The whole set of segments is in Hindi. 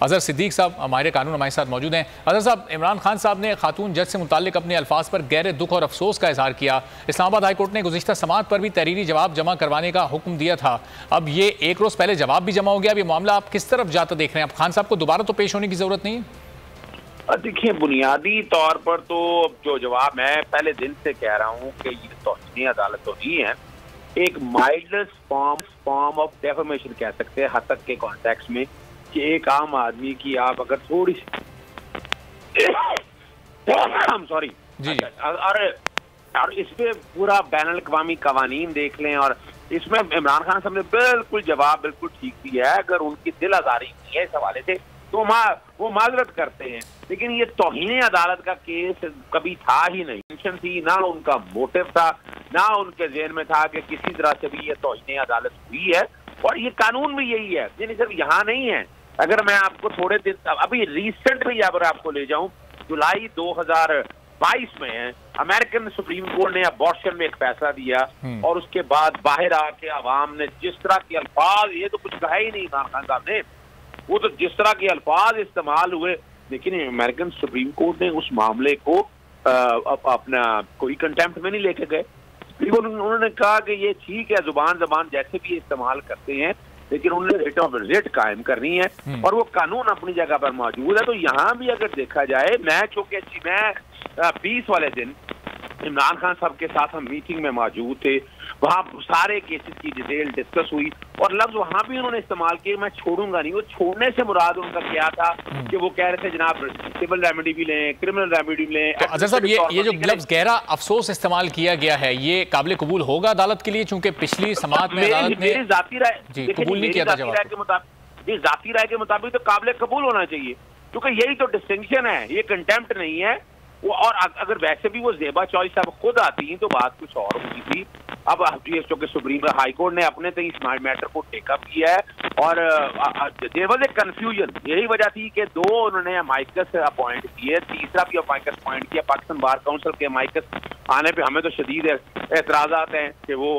अजहर सिद्दीक साहब हमारे कानून हमारे साथ मौजूद हैं। अजहर साहब, इमरान खान साहब ने खातून जज से मुताल्लिक अपने अल्फाज पर गहरे दुख और अफसोस का इजहार किया। इस्लामाबाद हाई कोर्ट ने गुज़िश्ता समाअत पर भी तहरीरी जवाब जमा करवाने का हुक्म दिया था। अब ये एक रोज़ पहले जवाब भी जमा हो गया। अब ये मामला आप किस तरफ जाता देख रहे हैं? अब खान साहब को दोबारा तो पेश होने की जरूरत नहीं है? देखिए, बुनियादी तौर पर तो जो जवाब मैं पहले दिन से कह रहा हूँ कि ये तौहीन अदालत तो नहीं है, एक माइल्डेस्ट फॉर्म ऑफ डेफेमेशन कह सकते हैं हतक के कॉन्टेक्स्ट में, कि एक आम आदमी की आप अगर थोड़ी सी सॉरी और इस पे पूरा बैनुल अक़वामी कवानीन देख लें, और इसमें इमरान खान साहब ने बिल्कुल जवाब बिल्कुल ठीक दिया है। अगर उनकी दिल आजारी नहीं है इस हवाले से तो वो माजरत करते हैं, लेकिन ये तौहीन अदालत का केस कभी था ही नहीं। टेंशन थी ना, उनका मोटिव था, ना उनके ज़हन में था कि किसी तरह से भी ये तौहीन अदालत हुई है। और ये कानून भी यही है, यानी सिर्फ यहाँ नहीं है। अगर मैं आपको थोड़े दिन अभी रिसेंटली अगर आपको ले जाऊं, जुलाई 2022 में अमेरिकन सुप्रीम कोर्ट ने अबॉर्शन में एक फैसला दिया, और उसके बाद बाहर आके अवाम ने जिस तरह के अल्फाज, ये तो कुछ कहा ही नहीं इमरान खान साहब ने, वो तो जिस तरह के अल्फाज इस्तेमाल हुए, लेकिन अमेरिकन सुप्रीम कोर्ट ने उस मामले को अपना कोई कंटेम्प्ट में नहीं लेके गए। उन्होंने कहा कि ये ठीक है, जुबान जैसे भी इस्तेमाल करते हैं, लेकिन उन्होंने रिट ऑफ रिट कायम करनी है, और वो कानून अपनी जगह पर मौजूद है। तो यहाँ भी अगर देखा जाए, मैं 20 वाले दिन इमरान खान साहब के साथ हम मीटिंग में मौजूद थे, वहाँ सारे केसेस की डिटेल डिस्कस हुई, और लफ्ज वहाँ भी उन्होंने इस्तेमाल किए, मैं छोड़ूंगा नहीं। वो छोड़ने से मुराद उनका क्या था कि वो कह रहे थे जनाब सिविल रेमेडी भी लें, क्रिमिनल रेमेडी भी लें। तो अजहर साहब, ये जो लफ्ज गहरा अफसोस इस्तेमाल किया गया है, ये काबिल कबूल होगा अदालत के लिए? चूंकि पिछली समाअत में अदालत ने जाती राय कबूल नहीं किया था जवाब। जाती राय के मुताबिक तो काबिल कबूल होना चाहिए, क्योंकि यही तो डिस्टिंक्शन है, ये कंटेम्प्ट नहीं है वो। और अगर वैसे भी वो ज़ेबा चौधरी साहब खुद आती तो बात कुछ और होती थी। अब चूंकि सुप्रीम हाई कोर्ट ने अपने तक इस मैटर को टेकअप किया है, और देयर वाज ए कंफ्यूजन। यही वजह थी कि 2 उन्होंने अमाइकस अपॉइंट किए, तीसरा भी अमाइकस अपॉइंट किया। पाकिस्तान बार काउंसिल के अमाइकस आने पे हमें तो शदीद एतराज़ात हैं कि वो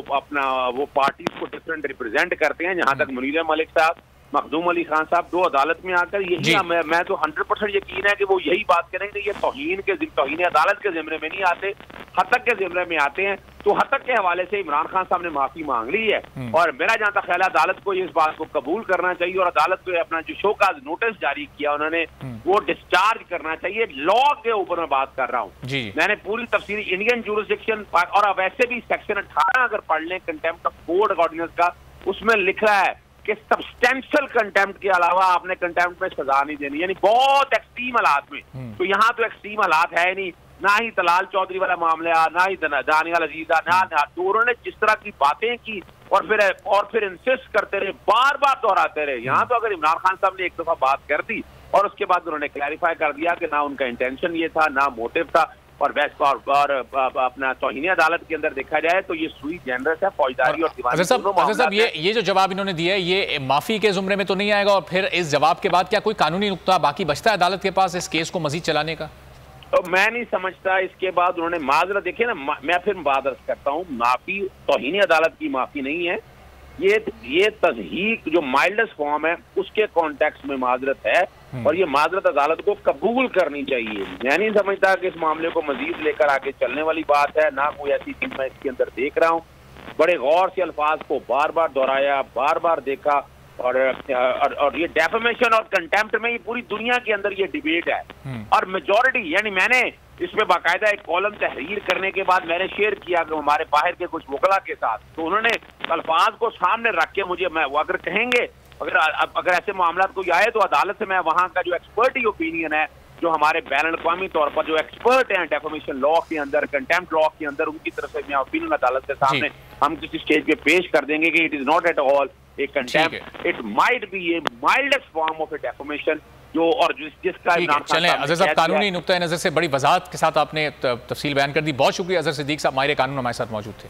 पार्टीज को डिफरेंट रिप्रेजेंट करते हैं। जहाँ तक मुनीर मलिक साहब, मखदूम अली खान साहब 2 अदालत में आकर यही मैं तो 100% यकीन है कि वो यही बात करेंगे। ये तौहीन अदालत के ज़िम्मे में नहीं आते, हतक के ज़िम्मे में आते हैं। तो हतक के हवाले से इमरान खान साहब ने माफी मांग ली है, और मेरा जहाँ तक ख्याल है अदालत को इस बात को कबूल करना चाहिए, और अदालत को अपना जो शोकाज नोटिस जारी किया उन्होंने, वो डिस्चार्ज करना चाहिए। लॉ के ऊपर मैं बात कर रहा हूँ, मैंने पूरी तफसील इंडियन जुरिस्डिक्शन और वैसे भी सेक्शन 18 अगर पढ़ लें कंटेम्प्ट ऑफ कोर्ट ऑर्डिनेंस का, उसमें लिख रहा है कि सब्सटेंशियल कंटेम्प्ट के अलावा आपने कंटेम्प्ट में सजा नहीं देनी, यानी बहुत एक्सट्रीम हालात में। तो यहाँ तो एक्सट्रीम हालात है नहीं, ना ही तलाल चौधरी वाला मामला, ना ही दानियाल अजीजा, ना तो उन्होंने जिस तरह की बातें की और फिर इंसिस्ट करते रहे, बार बार दोहराते रहे। यहाँ तो अगर इमरान खान साहब ने एक दफा बात कर दी और उसके बाद उन्होंने क्लैरिफाई कर दिया कि ना उनका इंटेंशन ये था, ना मोटिव था, और अपना तौहीन अदालत के अंदर देखा जाए तो ये सुई जनरस है, फौजदारी और दीवानी। अजहर साहब, ये जो जवाब इन्होंने दिया है, ये माफी के जुमरे में तो नहीं आएगा? और फिर इस जवाब के बाद क्या कोई कानूनी नुक्ता बाकी बचता है अदालत के पास इस केस को मजीद चलाने का? तो मैं नहीं समझता। इसके बाद उन्होंने माजरत, देखिए ना, मैं फिर बात अर्ज करता हूँ, माफी तौहीन अदालत की माफी नहीं है, ये तज़हीक जो माइल्डेस्ट फॉर्म है उसके कॉन्टेक्स्ट में माजरत है, और ये माजरत अदालत को कबूल करनी चाहिए। मैं नहीं समझता कि इस मामले को मजीद लेकर आगे चलने वाली बात है, ना कोई ऐसी चीज मैं इसके अंदर देख रहा हूँ। बड़े गौर से अल्फाज को बार बार दोहराया, बार बार देखा, और ये डेफेमेशन और कंटेम्प्ट में ये पूरी दुनिया के अंदर ये डिबेट है, और मेजॉरिटी, यानी मैंने इसमें बाकायदा एक कॉलम तहरीर करने के बाद मैंने शेयर किया कि हमारे बाहर के कुछ वकला के साथ, तो उन्होंने अल्फाज को सामने रख के मुझे, मैं वो अगर कहेंगे, अगर ऐसे मामला कोई आए तो अदालत से मैं वहाँ का जो एक्सपर्ट ओपिनियन है, जो हमारे बैनुल अक़वामी तौर पर जो एक्सपर्ट हैं डेफेमेशन लॉ के अंदर, कंटेम्प्ट लॉ के अंदर, उनकी तरफ से मैं ओपिनियन अदालत के सामने हम किसी स्टेज पे पेश कर देंगे कि it is not at all A contempt, it might be A mildest form of A defamation, जो और जिसका चलें। अजहर साहब, कानूनी नुक्ता नज़र से बड़ी वजाहत के साथ आपने तफसील बयान कर दी, बहुत शुक्रिया। अजहर सिद्दीक साहब माहिर कानून हमारे साथ मौजूद थे।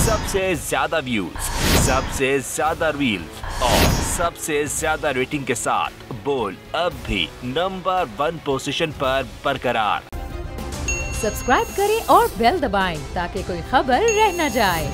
सबसे ज्यादा व्यूज, सबसे ज्यादा रील्स और सबसे ज्यादा रेटिंग के साथ बोल अब भी नंबर 1 पोजीशन पर बरकरार। सब्सक्राइब करें और बेल दबाएं ताकि कोई खबर रह न जाए।